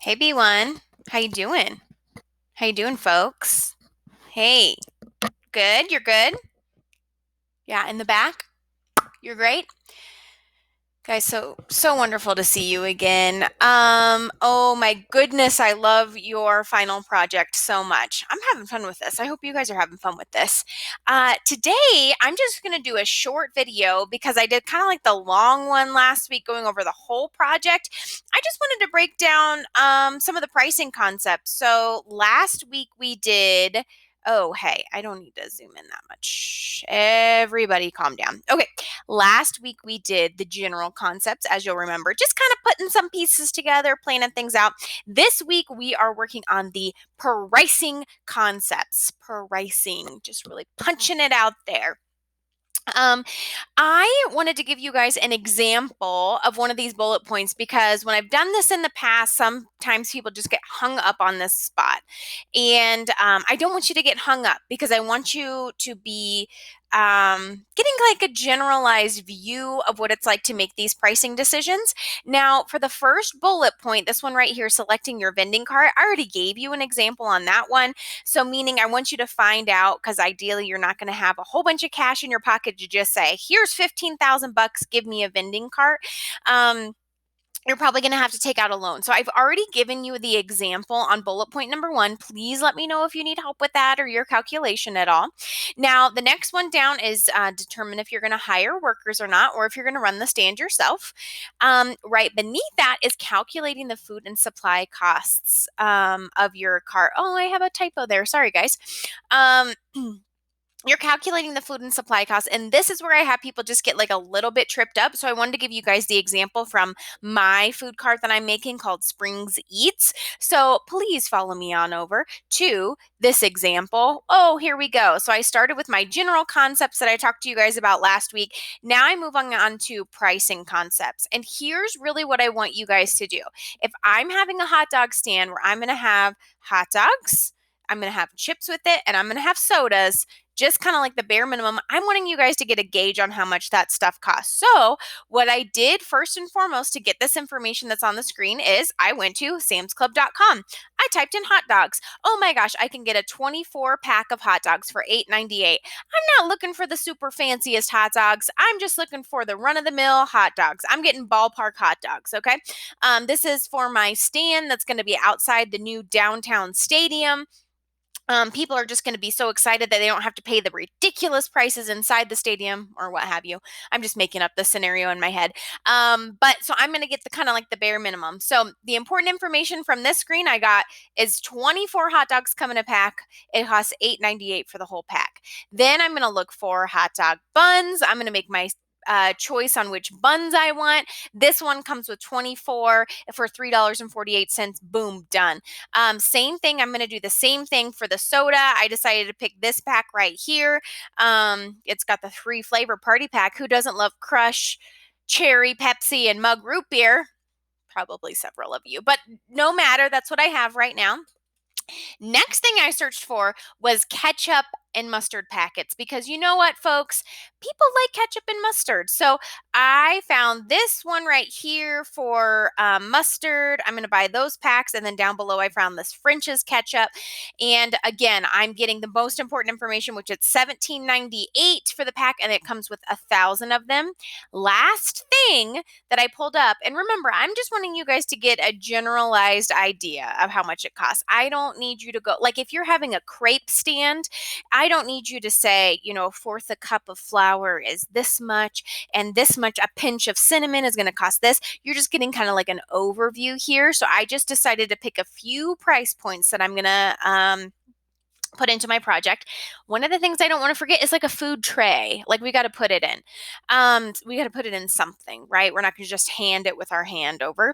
Hey B1, how you doing? How you doing, folks? Hey, good? You're good? Yeah, in the back? You're great? Guys, so wonderful to see you again. Oh my goodness, I love your final project so much. I'm having fun with this. I hope you guys are having fun with this. Today, I'm just going to do a short video because I did kind of like the long one last week going over the whole project. I just wanted to break down some of the pricing concepts. So last week we did. Oh, hey, I don't need to zoom in that much. Everybody calm down. Okay. Last week we did the general concepts, as you'll remember, just kind of putting some pieces together, planning things out. This week we are working on the pricing concepts. Pricing, just really punching it out there. Um, I wanted to give you guys an example of one of these bullet points because when I've done this in the past, sometimes people just get hung up on this spot. And I don't want you to get hung up because I want you to be getting like a generalized view of what it's like to make these pricing decisions. Now, for the first bullet point, this one right here, selecting your vending cart, I already gave you an example on that one. So, meaning I want you to find out because ideally you're not going to have a whole bunch of cash in your pocket to just say, here's 15,000 bucks, give me a vending cart. Um, you're probably going to have to take out a loan. So I've already given you the example on bullet point number 1. Please let me know if you need help with that or your calculation at all. Now, the next one down is determine if you're going to hire workers or not, or if you're going to run the stand yourself. Right beneath that is calculating the food and supply costs of your cart. Oh, I have a typo there. Sorry, guys. Um, you're calculating the food and supply costs, and this is where I have people just get like a little bit tripped up. So I wanted to give you guys the example from my food cart that I'm making called Springs Eats. So please follow me on over to this example. Oh, here we go. So I started with my general concepts that I talked to you guys about last week. Now I'm moving on to pricing concepts, and here's really what I want you guys to do. If I'm having a hot dog stand where I'm going to have hot dogs, I'm going to have chips with it, and I'm going to have sodas, just kind of like the bare minimum. I'm wanting you guys to get a gauge on how much that stuff costs. So, what I did first and foremost to get this information that's on the screen is I went to samsclub.com. I typed in hot dogs. Oh my gosh, I can get a 24 pack of hot dogs for $8.98. I'm not looking for the super fanciest hot dogs. I'm just looking for the run of the mill hot dogs. I'm getting ballpark hot dogs, okay? This is for my stand that's going to be outside the new downtown stadium. People are just going to be so excited that they don't have to pay the ridiculous prices inside the stadium or what have you. I'm just making up the scenario in my head. But so I'm going to get the kind of like the bare minimum. So the important information from this screen I got is 24 hot dogs come in a pack. It costs $8.98 for the whole pack. Then I'm going to look for hot dog buns. I'm going to make my choice on which buns I want. This one comes with 24 for $3.48. Boom, done. Same thing. I'm going to do the same thing for the soda. I decided to pick this pack right here. It's got the 3 flavor party pack. Who doesn't love Crush, Cherry, Pepsi, and Mug Root Beer? Probably several of you, but no matter. That's what I have right now. Next thing I searched for was ketchup and mustard packets because you know what, folks? People like ketchup and mustard. So I found this one right here for mustard. I'm going to buy those packs. And then down below, I found this French's ketchup. And again, I'm getting the most important information, which it's $17.98 for the pack, and it comes with 1,000 of them. Last thing that I pulled up, and remember, I'm just wanting you guys to get a generalized idea of how much it costs. I don't need you to go, like if you're having a crepe stand, I don't need you to say, a fourth a cup of flour is this much, and this much, a pinch of cinnamon is going to cost this. You're just getting kind of like an overview here. So I just decided to pick a few price points that I'm going to put into my project. One of the things I don't want to forget is like a food tray. Like we got to put it in. We got to put it in something, right? We're not going to just hand it with our hand over.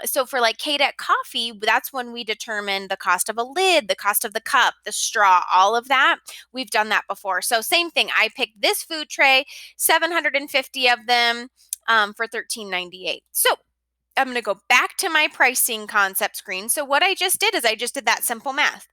So for like KDEC coffee, that's when we determine the cost of a lid, the cost of the cup, the straw, all of that. We've done that before. So same thing. I picked this food tray, 750 of them for $13.98. So I'm going to go back to my pricing concept screen. So what I just did is I just did that simple math.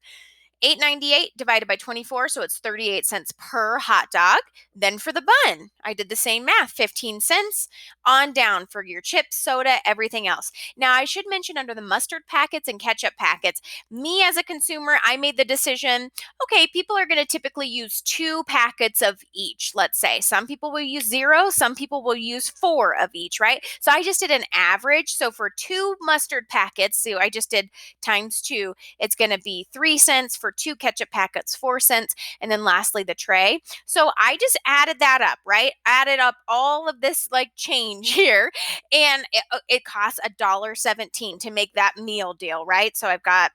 $8.98 divided by 24, so it's 38 cents per hot dog. Then for the bun, I did the same math, 15 cents on down for your chips, soda, everything else. Now, I should mention under the mustard packets and ketchup packets, me as a consumer, I made the decision, okay, people are going to typically use 2 packets of each, let's say. Some people will use 0, some people will use 4 of each, right? So I just did an average. So for 2 mustard packets, so I just did times 2, it's going to be 3 cents. For 2 ketchup packets, 4 cents. And then lastly, the tray. So I just added that up, right? Added up all of this like change here. And it costs $1.17 to make that meal deal, right? So I've got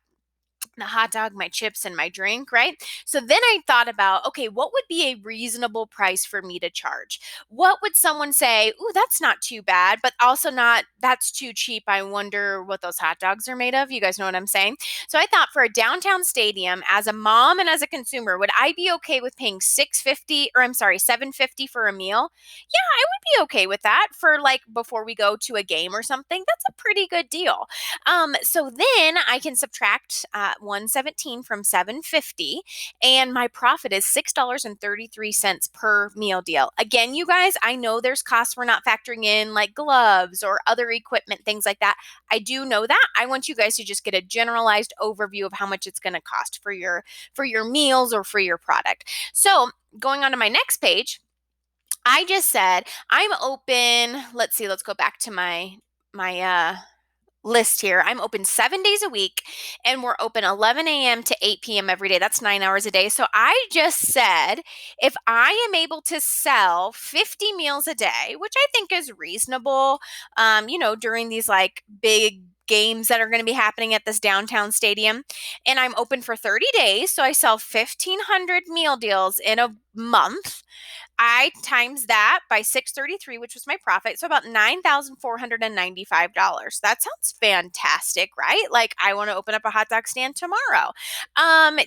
the hot dog, my chips, and my drink, right? So then I thought about, okay, what would be a reasonable price for me to charge? What would someone say, ooh, that's not too bad, but also not, that's too cheap. I wonder what those hot dogs are made of. You guys know what I'm saying? So I thought for a downtown stadium, as a mom and as a consumer, would I be okay with paying 650 or I'm sorry, 750 for a meal? Yeah, I would be okay with that for like before we go to a game or something. That's a pretty good deal. So then I can subtract 117 from 750, and my profit is $6.33 per meal deal. Again, you guys, I know there's costs we're not factoring in, like gloves or other equipment, things like that. I do know that. I want you guys to just get a generalized overview of how much it's going to cost for your meals or for your product. So going on to my next page, I just said I'm open. Let's see. Let's go back to my list here. I'm open 7 days a week, and we're open 11 a.m. to 8 p.m. every day. That's 9 hours a day. So I just said if I am able to sell 50 meals a day, which I think is reasonable, during these like big games that are going to be happening at this downtown stadium, and I'm open for 30 days. So I sell 1,500 meal deals in a month. I times that by 633, which was my profit. So about $9,495. That sounds fantastic, right? Like I want to open up a hot dog stand tomorrow.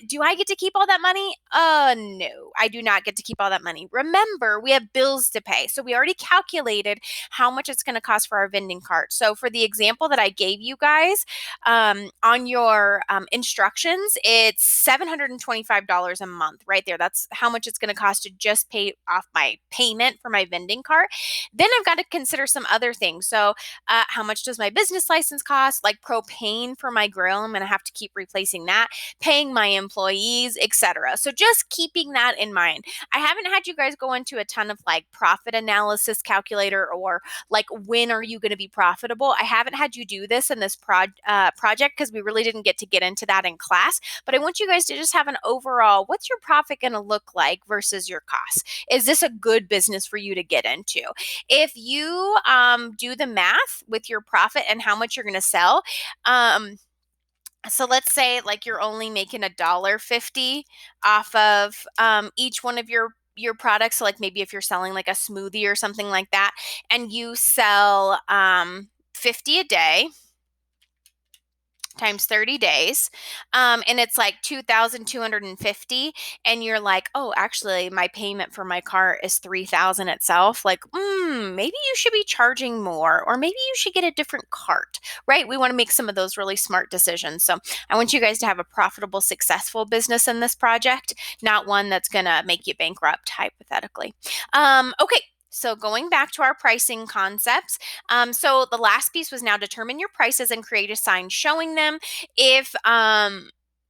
Do I get to keep all that money? No, I do not get to keep all that money. Remember, we have bills to pay. So we already calculated how much it's going to cost for our vending cart. So for the example that I gave you guys, on your instructions, it's $725 a month right there. That's how much it's going to cost to just pay off my payment for my vending cart. Then I've got to consider some other things. So, how much does my business license cost? Like propane for my grill, I'm going to have to keep replacing that, paying my employees, etc. So, just keeping that in mind. I haven't had you guys go into a ton of like profit analysis calculator or like when are you going to be profitable. I haven't had you do this in this project because we really didn't get into that in class. But I want you guys to just have an overall, what's your profit going to look like versus your costs? Is this a good business for you to get into? If you do the math with your profit and how much you're going to sell, so let's say like you're only making $1.50 off of each one of your products. So like maybe if you're selling like a smoothie or something like that, and you sell 50 a day times 30 days, and it's like 2,250, and you're like, oh, actually my payment for my cart is 3,000 itself, like maybe you should be charging more, or maybe you should get a different cart, right? We want to make some of those really smart decisions. So I want you guys to have a profitable, successful business in this project, not one that's going to make you bankrupt, hypothetically. Okay, so going back to our pricing concepts, so the last piece was now determine your prices and create a sign showing them. If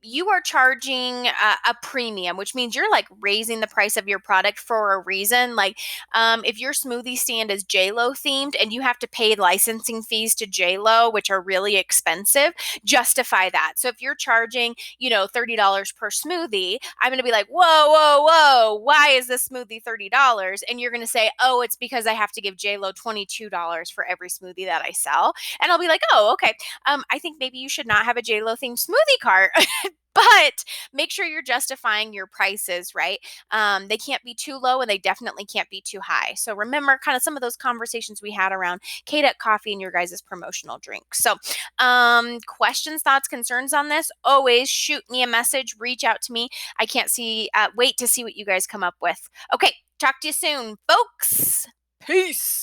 you are charging a premium, which means you're like raising the price of your product for a reason. Like if your smoothie stand is JLo themed and you have to pay licensing fees to JLo, which are really expensive, justify that. So if you're charging, $30 per smoothie, I'm going to be like, whoa, whoa, whoa, why is this smoothie $30? And you're going to say, oh, it's because I have to give JLo $22 for every smoothie that I sell. And I'll be like, oh, okay. I think maybe you should not have a JLo themed smoothie cart. But make sure you're justifying your prices, right? They can't be too low and they definitely can't be too high. So remember kind of some of those conversations we had around KDUC coffee and your guys' promotional drinks. So questions, thoughts, concerns on this, always shoot me a message, reach out to me. I can't wait to see what you guys come up with. Okay, talk to you soon, folks. Peace.